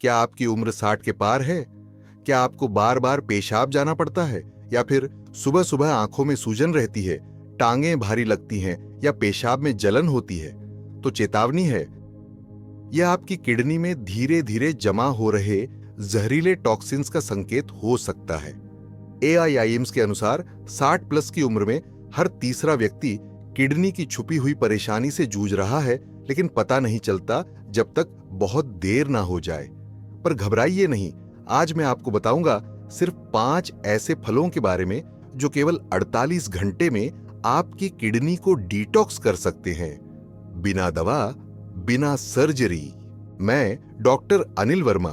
क्या आपकी उम्र 60 के पार है? क्या आपको बार बार पेशाब जाना पड़ता है, या फिर सुबह सुबह आंखों में सूजन रहती है, टांगें भारी लगती हैं या पेशाब में जलन होती है? तो चेतावनी है, यह आपकी किडनी में धीरे धीरे जमा हो रहे जहरीले टॉक्सिन्स का संकेत हो सकता है। AIIMS के अनुसार 60 प्लस की उम्र में हर तीसरा व्यक्ति किडनी की छुपी हुई परेशानी से जूझ रहा है, लेकिन पता नहीं चलता जब तक बहुत देर ना हो जाए। पर घबराइए नहीं, आज मैं आपको बताऊंगा सिर्फ 5 ऐसे फलों के बारे में जो केवल 48 घंटे में आपकी किडनी को डिटॉक्स कर सकते हैं, बिना दवा, बिना सर्जरी। मैं डॉक्टर अनिल वर्मा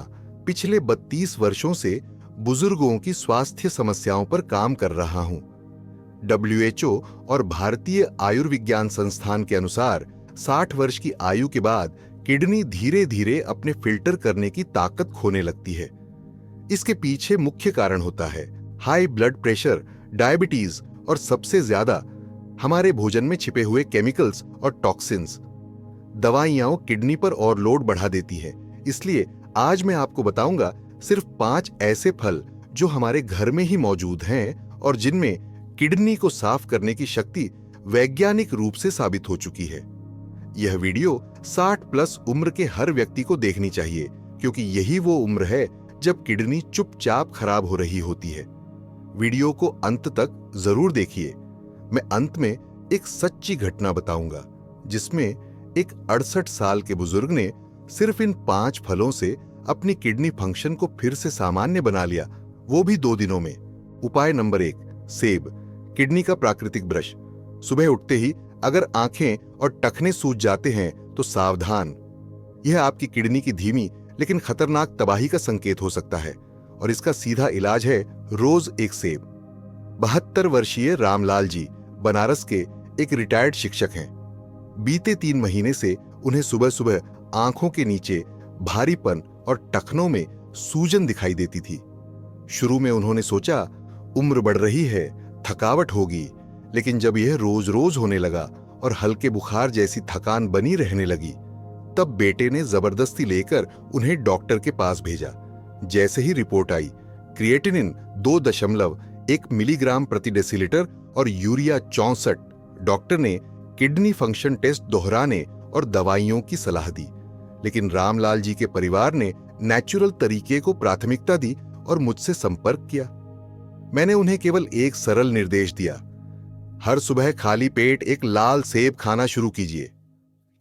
पिछले 32 वर्षों से बुजुर्गों की स्वास्थ्य समस्याओं पर काम कर रहा हूं। WHO और भारतीय आयुर्विज्ञान संस्थान के अनुसार 60 वर्ष की आयु के बाद किडनी धीरे धीरे अपने फिल्टर करने की ताकत खोने लगती है। इसके पीछे मुख्य कारण होता है हाई ब्लड प्रेशर, डायबिटीज और सबसे ज्यादा हमारे भोजन में छिपे हुए केमिकल्स और टॉक्सिन्स। दवाइयां किडनी पर और लोड बढ़ा देती है, इसलिए आज मैं आपको बताऊंगा सिर्फ 5 ऐसे फल जो हमारे घर में ही मौजूद हैं और जिनमें किडनी को साफ करने की शक्ति वैज्ञानिक रूप से साबित हो चुकी है। यह वीडियो 60 प्लस उम्र के हर व्यक्ति को देखनी चाहिए, क्योंकि यही वो उम्र है जब किडनी चुपचाप खराब हो रही होती है। वीडियो को अंत तक जरूर देखिए। मैं अंत में एक सच्ची घटना बताऊंगा जिसमें एक 68 साल के बुजुर्ग ने सिर्फ इन 5 फलों से अपनी किडनी फंक्शन को फिर से सामान्य बना लिया, वो भी 2 दिनों में। उपाय नंबर 1, सेब, किडनी का प्राकृतिक ब्रश। सुबह उठते ही अगर आंखें और टखने सूज जाते हैं तो सावधान, यह आपकी किडनी की धीमी लेकिन खतरनाक तबाही का संकेत हो सकता है, और इसका सीधा इलाज है रोज एक सेब। 72 वर्षीय रामलाल जी बनारस के एक रिटायर्ड शिक्षक हैं। बीते 3 महीने से उन्हें सुबह सुबह आंखों के नीचे भारीपन और टखनों में सूजन दिखाई देती थी। शुरू में उन्होंने सोचा उम्र बढ़ रही है, थकावट होगी, लेकिन जब यह रोज रोज होने लगा और हल्के बुखार जैसी थकान बनी रहने लगी, तब बेटे ने जबरदस्ती लेकर उन्हें डॉक्टर के पास भेजा। जैसे ही रिपोर्ट आई, क्रिएटिनिन 2.1 मिलीग्राम प्रति डेसीलीटर और यूरिया 64, डॉक्टर ने किडनी फंक्शन टेस्ट दोहराने और दवाइयों की सलाह दी। लेकिन रामलाल जी के परिवार ने नेचुरल तरीके को प्राथमिकता दी और मुझसे संपर्क किया। मैंने उन्हें केवल एक सरल निर्देश दिया, हर सुबह खाली पेट एक लाल सेब खाना शुरू कीजिए।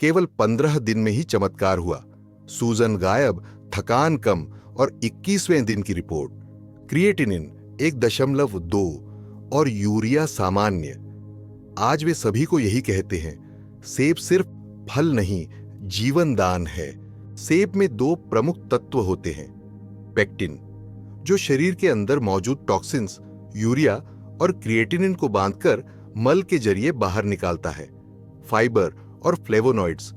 केवल 15 दिन में ही चमत्कार हुआ, सूजन गायब, थकान कम और 21वें दिन की रिपोर्ट क्रिएटिनिन 1.2 और यूरिया सामान्य। आज वे सभी को यही कहते हैं, सेब सिर्फ फल नहीं, जीवन दान है। सेब में 2 प्रमुख तत्व होते हैं, पेक्टिन जो शरीर के अंदर मौजूद टॉक्सिन्स यूरिया और क्रिएटिनिन को बांधकर मल के जरिए बाहर निकालता है, फाइबर और फ्लेवोनॉइड्स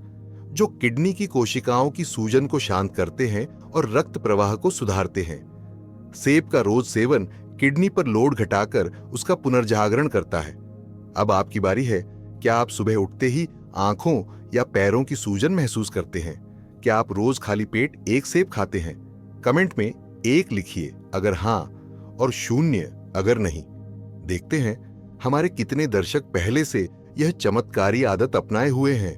जो किडनी की कोशिकाओं की सूजन को शांत करते हैं और रक्त प्रवाह को सुधारते हैं। सेब का रोज सेवन किडनी पर लोड घटाकर उसका पुनर्जागरण करता है। अब आपकी बारी है, क्या आप सुबह उठते ही आंखों या पैरों की सूजन महसूस करते हैं? क्या आप रोज खाली पेट एक सेब खाते हैं? कमेंट में 1 लिखिए अगर हां और 0 अगर नहीं। देखते हैं हमारे कितने दर्शक पहले से यह चमत्कारी आदत अपनाए हुए हैं।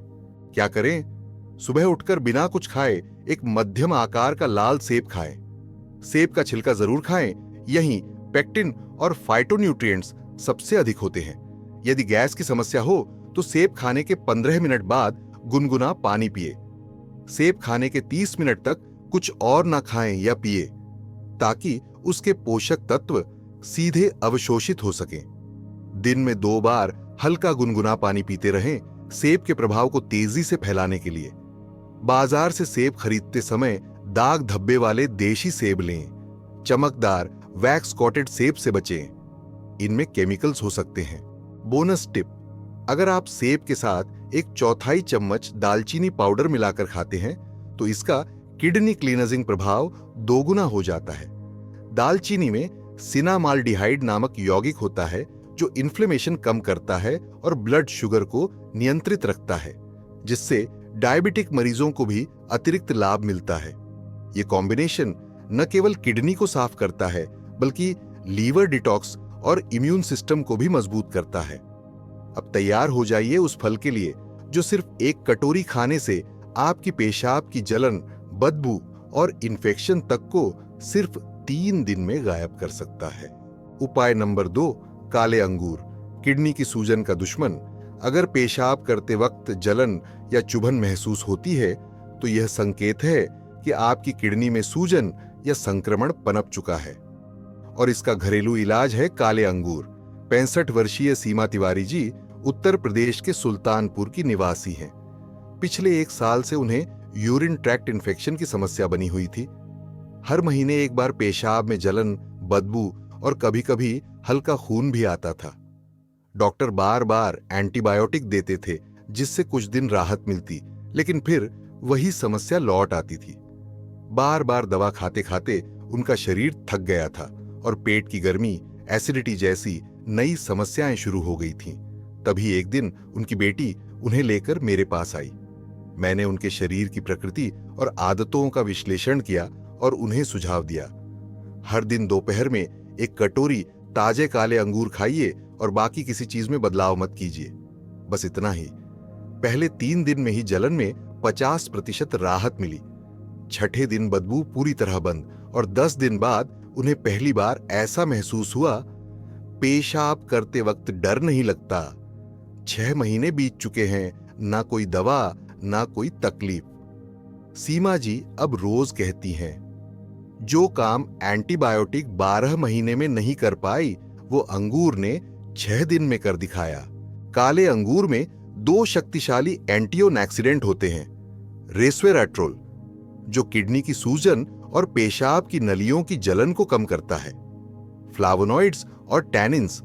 क्या करें? सुबह उठकर बिना कुछ खाए एक मध्यम आकार का लाल सेब खाएं। सेब का छिलका जरूर खाएं, यहीं पेक्टिन और फाइटोन्यूट्रिएंट्स सबसे अधिक होते हैं। यदि गैस की समस्या हो तो सेब खाने के 15 मिनट बाद गुनगुना पानी पिए। सेब खाने के 30 मिनट तक कुछ और ना खाएं या पिए, ताकि उसके पोषक तत्व सीधे अवशोषित हो सकें। दिन में 2 बार हल्का गुनगुना पानी पीते रहें, सेब के प्रभाव को तेजी से फैलाने के लिए। बाजार से सेब खरीदते समय दाग धब्बे वाले देशी सेब लें। चमकदार वैक्स कोटेड सेब से बचें, इनमें केमिकल्स हो सकते हैं। बोनस टिप, अगर आप सेब के साथ 1/4 चम्मच दालचीनी पाउडर मिलाकर खाते हैं तो इसका किडनी क्लीनजिंग प्रभाव 2 गुना हो जाता है। दालचीनी में सिनामाल्डिहाइड नामक यौगिक होता है जो इन्फ्लेमेशन कम करता है और ब्लड शुगर को नियंत्रित रखता है, जिससे डायबिटिक मरीजों को भी अतिरिक्त लाभ मिलता है। ये कॉम्बिनेशन न केवल किडनी को साफ करता है बल्कि लीवर डिटॉक्स और इम्यून सिस्टम को भी मजबूत करता है। अब तैयार हो जाइए उस फल के लिए जो सिर्फ एक कटोरी खाने से आपकी पेशाब की जलन, बदबू और इन्फेक्शन तक को सिर्फ 3 दिन में गायब कर सकता है। उपाय नंबर 2, काले अंगूर, किडनी की सूजन का दुश्मन। अगर पेशाब करते वक्त जलन या चुभन महसूस होती है तो यह संकेत है कि आपकी किडनी में सूजन या संक्रमण पनप चुका है और इसका घरेलू इलाज है काले अंगूर। 65 वर्षीय सीमा तिवारी जी उत्तर प्रदेश के सुल्तानपुर की निवासी हैं। पिछले 1 साल से उन्हें यूरिन ट्रैक्ट इन्फेक्शन की समस्या बनी हुई थी। हर महीने एक बार पेशाब में जलन, बदबू और कभी-कभी हल्का खून भी आता था। डॉक्टर बार बार एंटीबायोटिक देते थे जिससे कुछ दिन राहत मिलती, लेकिन फिर वही समस्या लौट आती थी। बार बार दवा खाते खाते उनका शरीर थक गया था और पेट की गर्मी, एसिडिटी जैसी नई समस्याएं शुरू हो गई थीं। तभी एक दिन उनकी बेटी उन्हें लेकर मेरे पास आई। मैंने उनके शरीर की प्रकृति और आदतों का विश्लेषण किया और उन्हें सुझाव दिया। हर दिन दोपहर में एक कटोरी ताजे काले अंगूर खाइए और बाकी किसी चीज में बदलाव मत कीजिए। बस इतना ही। पहले 3 दिन में ही जलन में 50% राहत मिली। छठे दिन बदबू पूरी तरह बंद और 10 दिन बाद उन्हें पहली बार ऐसा महसूस हुआ, पेशाब करते वक्त डर नहीं लगता। 6 महीने बीत चुके हैं, ना कोई दवा ना कोई तकलीफ। सीमा जी अब रोज कहती हैं, जो काम एंटीबायोटिक 12 महीने में नहीं कर पाई वो अंगूर ने 6 दिन में कर दिखाया। काले अंगूर में 2 शक्तिशाली एंटीओक्सीडेंट होते हैं, रेस्वेराट्रोल जो किडनी की सूजन और पेशाब की नलियों की जलन को कम करता है, फ्लावोनॉइड्स और टैनिन्स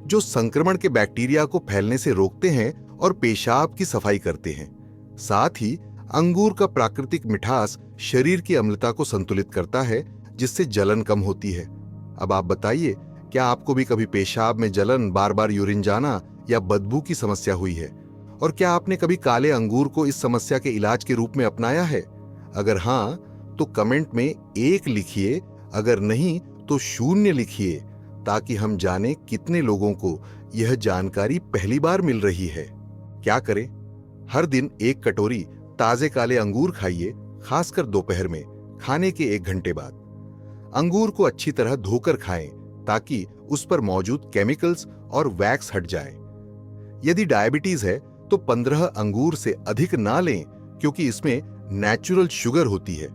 जो संक्रमण के बैक्टीरिया को फैलने से रोकते हैं और पेशाब की सफाई करते हैं। साथ ही अंगूर का प्राकृतिक मिठास शरीर की अम्लता को संतुलित करता है जिससे जलन कम होती है। अब आप बताइए, क्या आपको भी कभी पेशाब में जलन, बार बार यूरिन जाना या बदबू की समस्या हुई है? और क्या आपने कभी काले अंगूर को इस समस्या के इलाज के रूप में अपनाया है? अगर हां, तो कमेंट में 1 लिखिए, अगर नहीं तो 0 लिखिए, ताकि हम जानें कितने लोगों को यह जानकारी पहली बार मिल रही है। क्या करें? हर दिन 1 कटोरी ताजे काले अंगूर खाइए, खासकर दोपहर में खाने के 1 घंटे बाद। अंगूर को अच्छी तरह धोकर खाएं ताकि उस पर मौजूद केमिकल्स और वैक्स हट जाए। यदि डायबिटीज है तो 15 अंगूर से अधिक ना लें क्योंकि इसमें नेचुरल शुगर होती है।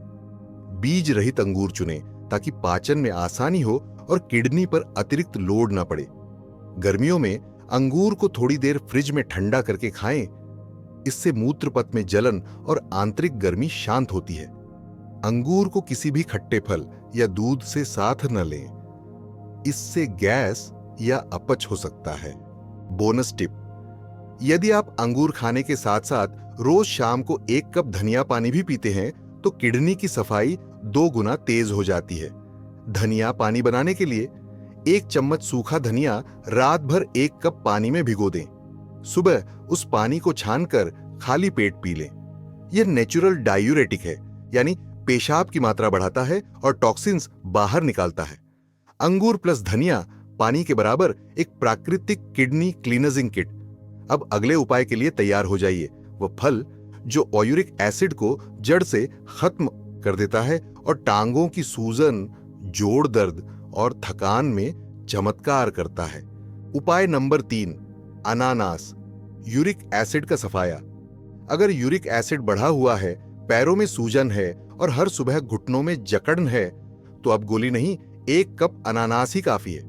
बीज रहित अंगूर चुनें ताकि पाचन में आसानी हो और किडनी पर अतिरिक्त लोड ना पड़े। गर्मियों में अंगूर को थोड़ी देर फ्रिज में ठंडा करके खाएं, इससे मूत्रपथ में जलन और आंतरिक गर्मी शांत होती है। अंगूर को किसी भी खट्टे फल या दूध से साथ न लें, इससे गैस या अपच हो सकता है। बोनस टिप, यदि आप अंगूर खाने के साथ साथ रोज शाम को 1 कप धनिया पानी भी पीते हैं तो किडनी की सफाई 2 गुना तेज हो जाती है। धनिया पानी बनाने के लिए 1 चम्मच सूखा धनिया रात भर 1 कप पानी में भिगो दें। सुबह उस पानी को छानकर खाली पेट पी लें। यह नेचुरल डायूरेटिक है, यानी पेशाब की मात्रा बढ़ाता है और टॉक्सिन्स बाहर निकालता है। अंगूर प्लस धनिया पानी के बराबर एक प्राकृतिक किडनी क्लीनजिंग किट। अब अगले उपाय के लिए तैयार हो जाइए, वह फल जो ओयूरिक एसिड को जड़ से खत्म कर देता है और टांगों की सूजन, जोड़ दर्द और थकान में चमत्कार करता है। उपाय नंबर 3, अनानास, यूरिक एसिड का सफाया। अगर यूरिक एसिड बढ़ा हुआ है, पैरों में सूजन है और हर सुबह घुटनों में जकड़न है तो अब गोली नहीं, 1 कप अनानास ही काफी है।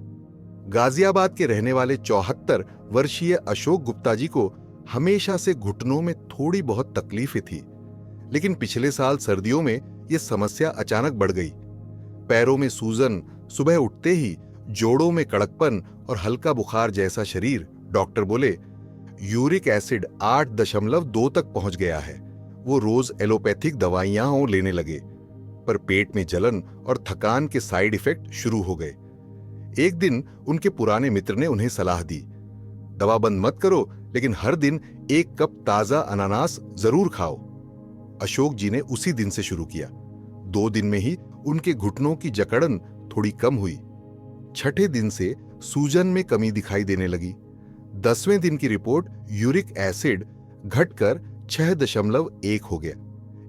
गाजियाबाद के रहने वाले 74 वर्षीय अशोक गुप्ता जी को हमेशा से घुटनों में थोड़ी बहुत तकलीफें थी, लेकिन पिछले साल सर्दियों में यह समस्या अचानक बढ़ गई। पैरों में सूजन, सुबह उठते ही जोड़ों में कड़कपन और हल्का बुखार जैसा शरीर। डॉक्टर बोले यूरिक एसिड 8.2 तक पहुंच गया है। वो रोज एलोपैथिक दवाइयां लेने लगे, पर पेट में जलन और थकान के साइड इफेक्ट शुरू हो गए। एक दिन उनके पुराने मित्र ने उन्हें सलाह दी, दवा बंद मत करो, लेकिन हर दिन 1 कप ताजा अनानास जरूर खाओ। अशोक जी ने उसी दिन से शुरू किया। 2 दिन में ही उनके घुटनों की जकड़न थोड़ी कम हुई। छठे दिन से सूजन में कमी दिखाई देने लगी। 10वें दिन की रिपोर्ट यूरिक एसिड घटकर 6.1 हो गया।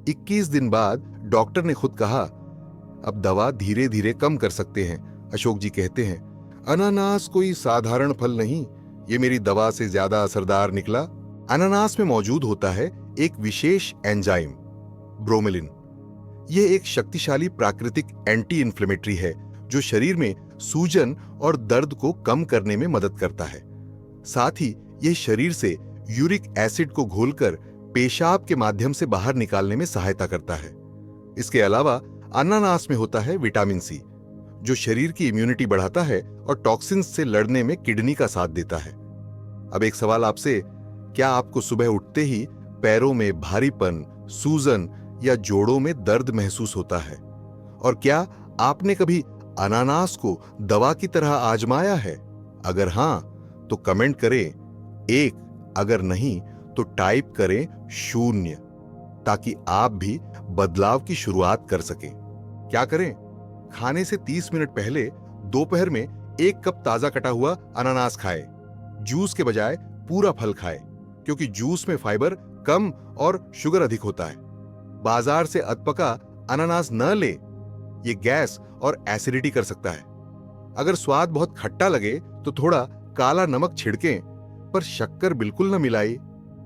21 दिन बाद डॉक्टर ने खुद कहा, अब दवा धीरे धीरे कम कर सकते हैं। अशोक जी कहते हैं, अनानास कोई साधारण फल नहीं, ये मेरी दवा से ज्यादा असरदार निकला। अनानास में मौजूद होता है एक विशेष एंजाइम ब्रोमेलिन। यह एक शक्तिशाली प्राकृतिक एंटी इन्फ्लेमेटरी है जो शरीर में सूजन और दर्द को कम करने में मदद करता है। साथ ही यह शरीर से यूरिक एसिड को घोलकर पेशाब के माध्यम से बाहर निकालने में सहायता करता है। इसके अलावा अनानास में होता है विटामिन सी, जो शरीर की इम्यूनिटी बढ़ाता है और टॉक्सिन्स से लड़ने में किडनी का साथ देता है। अब एक सवाल आपसे, क्या आपको सुबह उठते ही पैरों में भारीपन, सूजन या जोड़ों में दर्द महसूस होता है? और क्या आपने कभी अनानास को दवा की तरह आजमाया है? अगर हां, तो कमेंट करें 1, अगर नहीं तो टाइप करें 0, ताकि आप भी बदलाव की शुरुआत कर सकें। क्या करें? खाने से 30 मिनट पहले दोपहर में 1 कप ताजा कटा हुआ अनानास खाएं। जूस के बजाय पूरा फल खाएं, क्योंकि जूस में फाइबर कम और शुगर अधिक होता है। बाजार से अधपका अनानास न ले, ये गैस और एसिडिटी कर सकता है। अगर स्वाद बहुत खट्टा लगे तो थोड़ा काला नमक छिड़कें, पर शक्कर बिल्कुल न मिलाएं।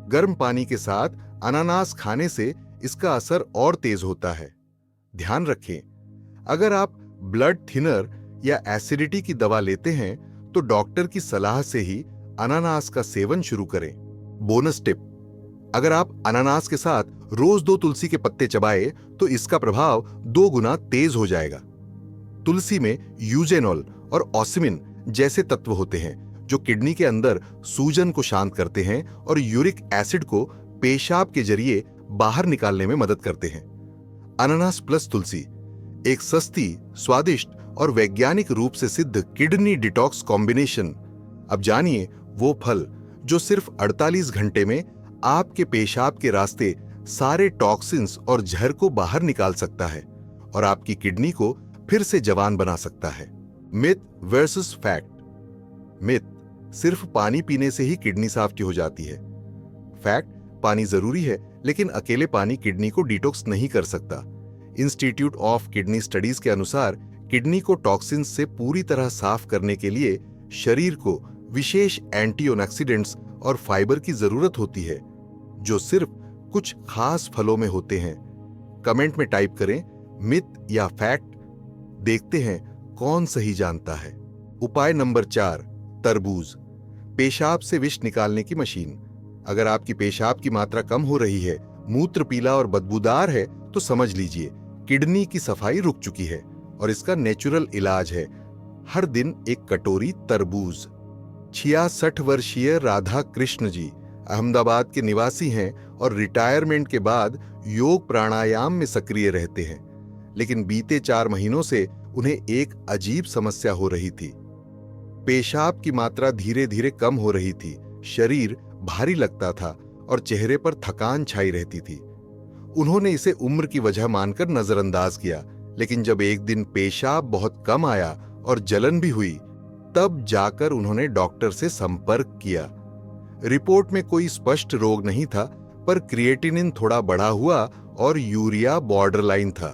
गर्म पानी के साथ अनानास खाने से इसका असर और तेज होता है। ध्यान रखें, अगर आप ब्लड थिनर या एसिडिटी की दवा लेते हैं तो डॉक्टर की सलाह से ही अनानास का सेवन शुरू करें। बोनस टिप, अगर आप अनानास के साथ रोज 2 तुलसी के पत्ते चबाएं तो इसका प्रभाव 2 गुना तेज हो जाएगा। तुलसी में यूजेनॉल और ऑस्मिन जैसे तत्व होते हैं जो किडनी के अंदर सूजन को शांत करते हैं और यूरिक एसिड को पेशाब के जरिए बाहर निकालने में मदद करते हैं। अनानास प्लस तुलसी एक सस्ती, स्वादिष्ट और वैज्ञानिक रूप से सिद्ध किडनी डिटॉक्स कॉम्बिनेशन। अब जानिए वो फल जो सिर्फ 48 घंटे में आपके पेशाब के रास्ते सारे टॉक्सिन्स और जहर को बाहर निकाल सकता है और आपकी किडनी को फिर से जवान बना सकता है। Myth versus fact. मिथ, सिर्फ पानी पीने से ही किडनी साफ हो जाती है। फैक्ट, पानी जरूरी है, लेकिन अकेले पानी किडनी को डिटॉक्स नहीं कर सकता। इंस्टीट्यूट ऑफ किडनी स्टडीज के अनुसार किडनी को टॉक्सिन्स से पूरी तरह साफ करने के लिए शरीर को विशेष एंटीऑक्सीडेंट्स और फाइबर की जरूरत होती है, जो सिर्फ कुछ खास फलों में होते हैं। कमेंट में टाइप करें मिथ या फैक्ट, देखते हैं कौन सही जानता है। उपाय नंबर 4, तरबूज। पेशाब से विष निकालने की मशीन। अगर आपकी पेशाब की मात्रा कम हो रही है, मूत्र पीला और बदबूदार है, तो समझ लीजिए किडनी की सफाई रुक चुकी है और इसका नेचुरल इलाज है हर दिन एक कटोरी तरबूज। 66 वर्षीय राधा कृष्ण जी अहमदाबाद के निवासी हैं और रिटायरमेंट के बाद योग प्राणायाम में सक्रिय रहते हैं, लेकिन बीते 4 महीनों से उन्हें एक अजीब समस्या हो रही थी। पेशाब की मात्रा धीरे धीरे कम हो रही थी, शरीर भारी लगता था और चेहरे पर थकान छाई रहती थी। उन्होंने इसे उम्र की वजह मानकर नजरअंदाज किया, लेकिन जब एक दिन पेशाब बहुत कम आया और जलन भी हुई, तब जाकर उन्होंने डॉक्टर से संपर्क किया। रिपोर्ट में कोई स्पष्ट रोग नहीं था, पर क्रिएटिनिन थोड़ा बढ़ा हुआ और यूरिया बॉर्डरलाइन था।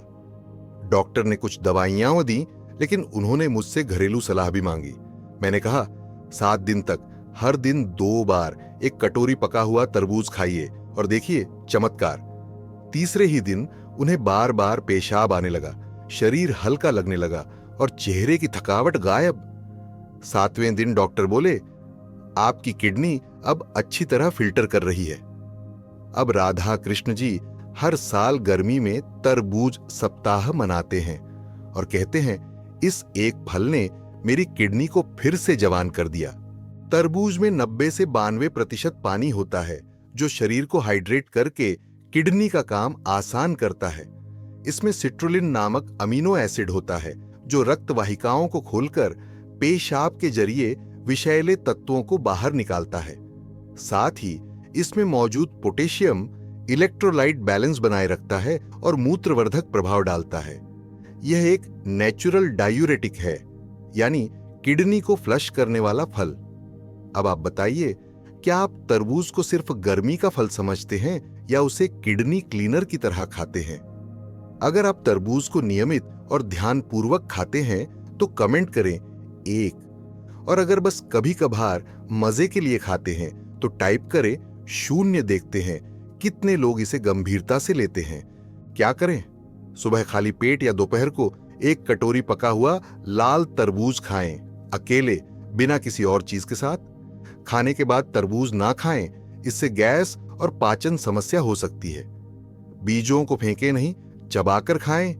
डॉक्टर ने कुछ दवाइयां दी, लेकिन उन्होंने मुझसे घरेलू सलाह भी मांगी। मैंने कहा 7 दिन तक हर दिन 2 बार एक कटोरी पका हुआ तरबूज खाइए और देखिए चमत्कार। तीसरे ही दिन उन्हें बार बार पेशाब आने लगा, शरीर हल्का लगने लगा और चेहरे की थकावट गायब। 7वें दिन डॉक्टर बोले, आपकी किडनी अब अच्छी तरह फिल्टर कर रही है। अब राधा कृष्ण जी हर साल गर्मी में तरबूज सप्ताह मनाते हैं और कहते हैं, इस एक फल ने मेरी किडनी को फिर से जवान कर दिया। तरबूज में 90 से 92% पानी होता है, जो शरीर को हाइड्रेट करके किडनी का काम आसान करता है। इसमें सिट्रुलिन नामक अमीनो एसिड होता है, जो रक्त वाहिकाओं को खोलकर पेशाब के जरिए विषैले तत्वों को बाहर निकालता है। साथ ही इसमें मौजूद पोटेशियम इलेक्ट्रोलाइट बैलेंस बनाए रखता है और मूत्रवर्धक प्रभाव डालता है। यह एक नेचुरल डायूरेटिक है, यानी किडनी को फ्लश करने वाला फल। अब आप बताइए, क्या आप तरबूज को सिर्फ गर्मी का फल समझते हैं या उसे किडनी क्लीनर की तरह खाते हैं? अगर आप तरबूज को नियमित और ध्यानपूर्वक खाते हैं तो कमेंट करें 1, और अगर बस कभी कभार मजे के लिए खाते हैं तो टाइप करें 0। देखते हैं कितने लोग इसे गंभीरता से लेते हैं। क्या करें? सुबह खाली पेट या दोपहर को एक कटोरी पका हुआ लाल तरबूज खाएं, अकेले, बिना किसी और चीज के साथ। खाने के बाद तरबूज ना खाएं, इससे गैस और पाचन समस्या हो सकती है। बीजों को फेंके नहीं, चबाकर खाएं।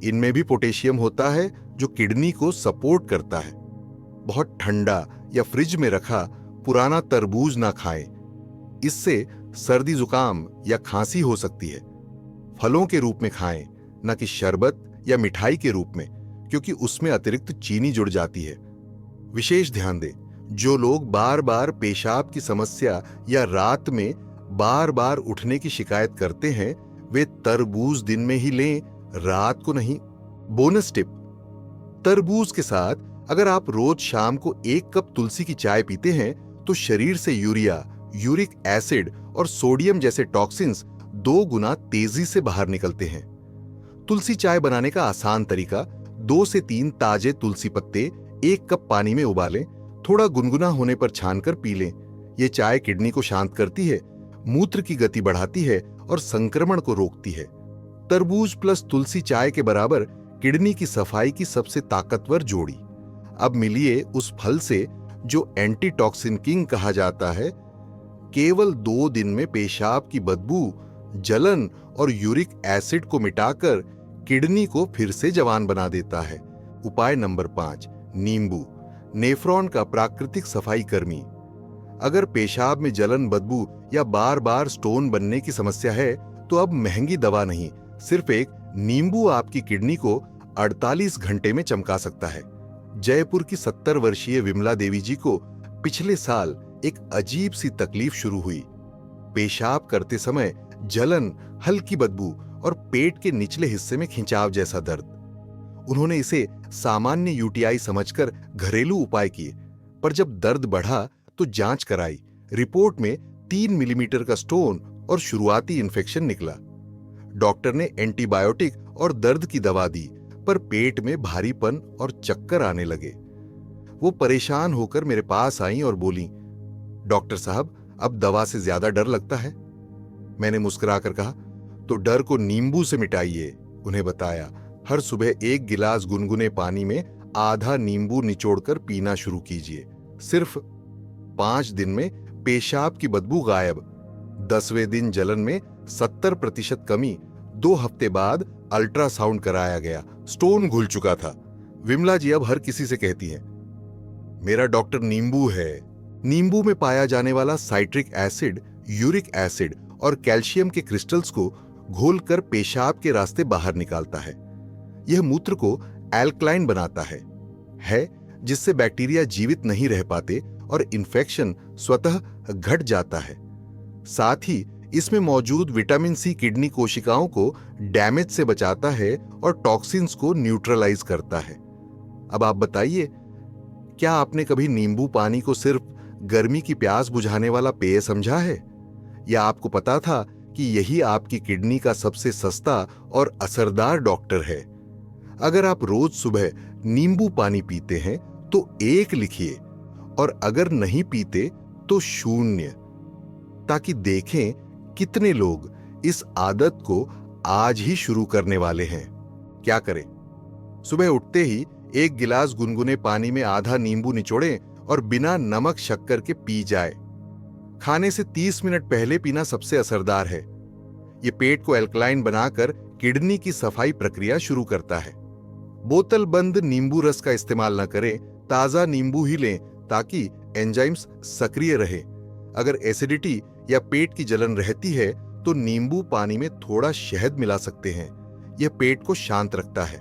इनमें भी पोटेशियम होता है जो किडनी को सपोर्ट करता है। बहुत ठंडा या फ्रिज में रखा पुराना तरबूज ना खाएं, इससे सर्दी जुकाम या खांसी हो सकती है। फलों के रूप में खाएं, न कि शरबत या मिठाई के रूप में, क्योंकि उसमें अतिरिक्त चीनी जुड़ जाती है। विशेष ध्यान दें, जो लोग बार बार पेशाब की समस्या या रात में बार बार उठने की शिकायत करते हैं, वे तरबूज दिन में ही लें, रात को नहीं। बोनस टिप, तरबूज के साथ अगर आप रोज शाम को 1 कप तुलसी की चाय पीते हैं तो शरीर से यूरिया, यूरिक एसिड और सोडियम जैसे टॉक्सिन्स 2 गुना तेजी से बाहर निकलते हैं। तुलसी चाय बनाने का आसान तरीका, 2 से 3 ताजे तुलसी पत्ते 1 कप पानी में उबालें, थोड़ा गुनगुना होने पर छानकर पी लें। ये चाय किडनी को शांत करती है, मूत्र की गति बढ़ाती है और संक्रमण को रोकती है। तरबूज प्लस तुलसी चाय के बराबर किडनी की सफाई की सबसे ताकतवर जोड़ी। अब मिलिए उस फल से जो एंटी टॉक्सिन किंग कहा जाता है। केवल 2 दिन में पेशाब की बदबू, जलन और यूरिक एसिड को मिटाकर किडनी को फिर से जवान बना देता है। उपाय नंबर 5, नींबू, नेफ्रॉन का प्राकृतिक सफाई कर्मी। अगर पेशाब में जलन, बदबू या बार बार स्टोन बनने की समस्या है तो अब महंगी दवा नहीं, सिर्फ एक नींबू आपकी किडनी को 48 घंटे में चमका सकता है। जयपुर की 70 वर्षीय विमला देवी जी को पिछले साल एक अजीब सी तकलीफ शुरू हुई। पेशाब करते समय जलन, हल्की बदबू और पेट के निचले हिस्से में खिंचाव जैसा दर्द। उन्होंने इसे सामान्य यूटीआई समझकर घरेलू उपाय किए, पर जब दर्द बढ़ा तो जांच कराई। रिपोर्ट में 3 मिलीमीटर का स्टोन और शुरुआती इन्फेक्शन निकला। डॉक्टर ने एंटीबायोटिक और दर्द की दवा दी, पर पेट में भारीपन और चक्कर आने लगे। वो परेशान होकर मेरे पास आई और बोली, डॉक्टर साहब, अब दवा से ज्यादा डर लगता है। मैंने मुस्कुराकर कहा, तो डर को नींबू से मिटाइए। उन्हें बताया, हर सुबह 1 गिलास गुनगुने पानी में आधा नींबू निचोड़कर पीना शुरू कीजिए। सिर्फ 5 दिन में पेशाब की बदबू गायब। 10वें दिन जलन में 70% कमी। 2 हफ्ते बाद अल्ट्रासाउंड कराया गया, स्टोन घुल चुका था। विमला जी अब हर किसी से कहती हैं, मेरा डॉक्टर नींबू है। नींबू में पाया जाने वाला साइट्रिक एसिड, यूरिक एसिड और कैल्शियम के क्रिस्टल्स को घोलकर पेशाब के रास्ते बाहर निकालता है। यह मूत्र को एल्कलाइन बनाता है जिससे बैक्टीरिया जीवित नहीं रह पाते और इन्फेक्शन स्वतः घट जाता है। साथ ही इसमें मौजूद विटामिन सी किडनी कोशिकाओं को डैमेज से बचाता है और टॉक्सिन्स को न्यूट्रलाइज करता है। अब आप बताइए, क्या आपने कभी नींबू पानी को सिर्फ गर्मी की प्यास बुझाने वाला पेय समझा है, या आपको पता था कि यही आपकी किडनी का सबसे सस्ता और असरदार डॉक्टर है? अगर आप रोज सुबह नींबू पानी पीते हैं तो 1 लिखिए, और अगर नहीं पीते तो 0, ताकि देखें कितने लोग इस आदत को आज ही शुरू करने वाले हैं। क्या करें? सुबह उठते ही 1 गिलास गुनगुने पानी में आधा नींबू निचोड़ें और बिना नमक शक्कर के पी जाए। खाने से 30 मिनट पहले पीना सबसे असरदार है। यह पेट को एल्कलाइन बनाकर किडनी की सफाई प्रक्रिया शुरू करता है। बोतल बंद नींबू रस का इस्तेमाल न करें, ताजा नींबू ही लें ताकि एंजाइम्स सक्रिय रहे। अगर एसिडिटी या पेट की जलन रहती है तो नींबू पानी में थोड़ा शहद मिला सकते हैं। यह पेट को शांत रखता है।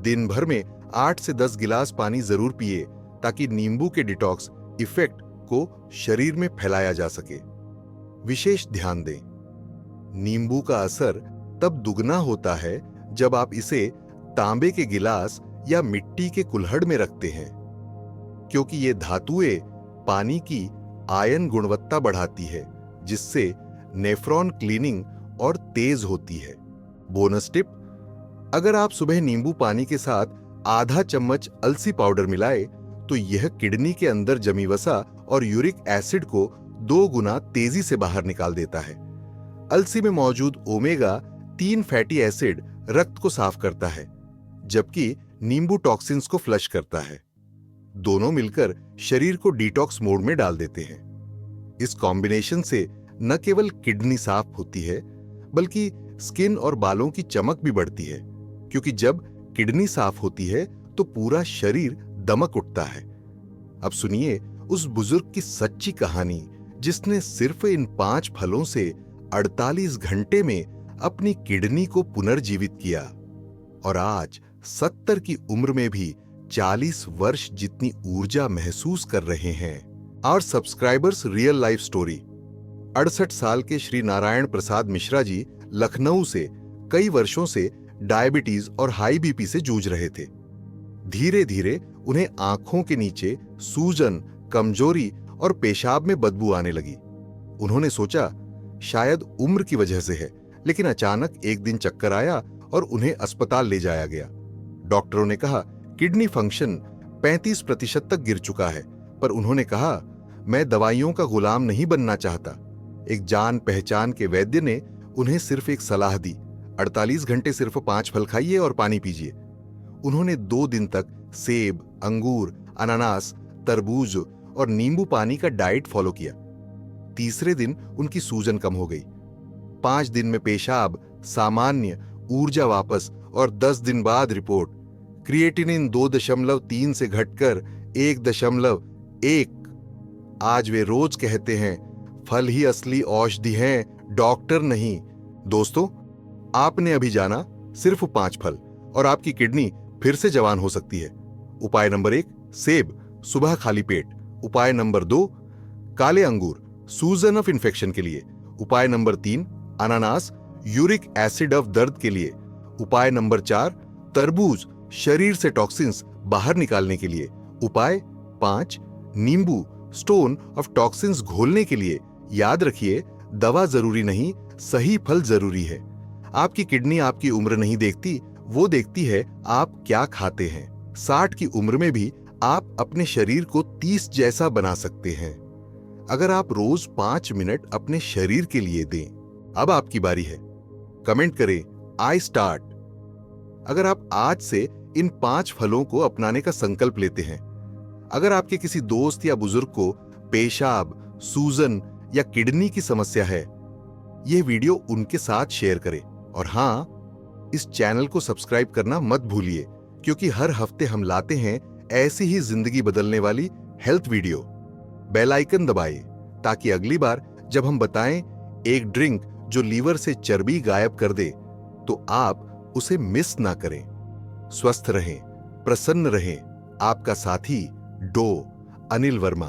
दिन भर में 8 से 10 गिलास पानी जरूर पिए ताकि नींबू के डिटॉक्स इफेक्ट को शरीर में फैलाया जा सके। विशेष ध्यान दें, नींबू का असर तब दुगना होता है जब आप इसे तांबे के गिलास या मिट्टी के कुल्हड़ में रखते हैं, क्योंकि ये धातुएं पानी की आयन गुणवत्ता बढ़ाती है, जिससे नेफ्रॉन क्लीनिंग और तेज होती है। बोनस टिप, अगर आप सुबह नींबू पानी के साथ आधा चम्मच अलसी पाउडर मिलाए तो यह किडनी के अंदर जमी वसा और यूरिक एसिड को 2 गुना तेजी से बाहर निकाल देता है। अलसी में मौजूद ओमेगा 3 फैटी एसिड रक्त को साफ करता है, जबकि नींबू टॉक्सिन्स को फ्लश करता है। दोनों मिलकर शरीर को डिटॉक्स मोड में डाल देते हैं। इस कॉम्बिनेशन से न केवल किडनी साफ होती है, बल्कि स्किन और बालों की चमक भी बढ़ती है, क्योंकि जब किडनी साफ होती है तो पूरा शरीर दमक उठता है। अब सुनिए उस बुजुर्ग की सच्ची कहानी, जिसने सिर्फ इन 5 फलों से 48 घंटे में अपनी किडनी को पुनर्जीवित किया और आज 70 की उम्र में भी 40 वर्ष जितनी ऊर्जा महसूस कर रहे हैं। Our subscribers real life story. 68 साल के श्री नारायण प्रसाद मिश्रा जी लखनऊ से कई वर्षों से डायबिटीज और हाई बीपी से जूझ रहे थे। धीरे धीरे उन्हें आंखों के नीचे सूजन, कमजोरी और पेशाब में बदबू आने लगी। उन्होंने सोचा शायद उम्र की वजह से है, लेकिन अचानक एक दिन चक्कर आया और उन्हें अस्पताल ले जाया गया। डॉक्टरों ने कहा किडनी फंक्शन 35% तक गिर चुका है, पर उन्होंने कहा मैं दवाइयों का गुलाम नहीं बनना चाहता। एक जान पहचान के वैद्य ने उन्हें सिर्फ एक सलाह दी, 48 घंटे सिर्फ 5 फल खाइए और पानी पीजिए। उन्होंने 2 दिन तक सेब, अंगूर, अनानास, तरबूज और नींबू पानी का डाइट फॉलो किया। तीसरे दिन उनकी सूजन कम हो गई। 5 दिन में पेशाब सामान्य, ऊर्जा वापस और 10 दिन बाद रिपोर्ट क्रिएटिनिन 2.3 से घटकर 1.1। आज वे रोज कहते हैं फल ही असली औषधि हैं, डॉक्टर नहीं। दोस्तों, आपने अभी जाना सिर्फ 5 फल और आपकी किडनी फिर से जवान हो सकती है। उपाय नंबर 1 सेब, सुबह खाली पेट। उपाय नंबर 2 काले अंगूर, सूजन ऑफ इन्फेक्शन के लिए। उपाय नंबर 3 अनानास, यूरिक एसिड ऑफ दर्द के लिए। उपाय नंबर 4 तरबूज, शरीर से टॉक्सिन्स बाहर निकालने के लिए। उपाय 5 नींबू, स्टोन ऑफ टॉक्सिन्स घोलने के लिए। याद रखिए, दवा जरूरी नहीं, सही फल जरूरी है। आपकी किडनी आपकी उम्र नहीं देखती, वो देखती है आप क्या खाते हैं। 60 की उम्र में भी आप अपने शरीर को 30 जैसा बना सकते हैं, अगर आप रोज 5 मिनट अपने शरीर के लिए दें। अब आपकी बारी है। कमेंट करें आई स्टार्ट अगर आप आज से इन 5 फलों को अपनाने का संकल्प लेते हैं। अगर आपके किसी दोस्त या बुजुर्ग को पेशाब, सूजन या किडनी की समस्या है, यह वीडियो उनके साथ शेयर करें। और हां, इस चैनल को सब्सक्राइब करना मत भूलिए, क्योंकि हर हफ्ते हम लाते हैं ऐसी ही जिंदगी बदलने वाली हेल्थ वीडियो। बेल आइकन दबाएं ताकि अगली बार जब हम बताएं एक ड्रिंक जो लीवर से चर्बी गायब कर दे, तो आप उसे मिस ना करें। स्वस्थ रहें, प्रसन्न रहें। आपका साथी डो अनिल वर्मा।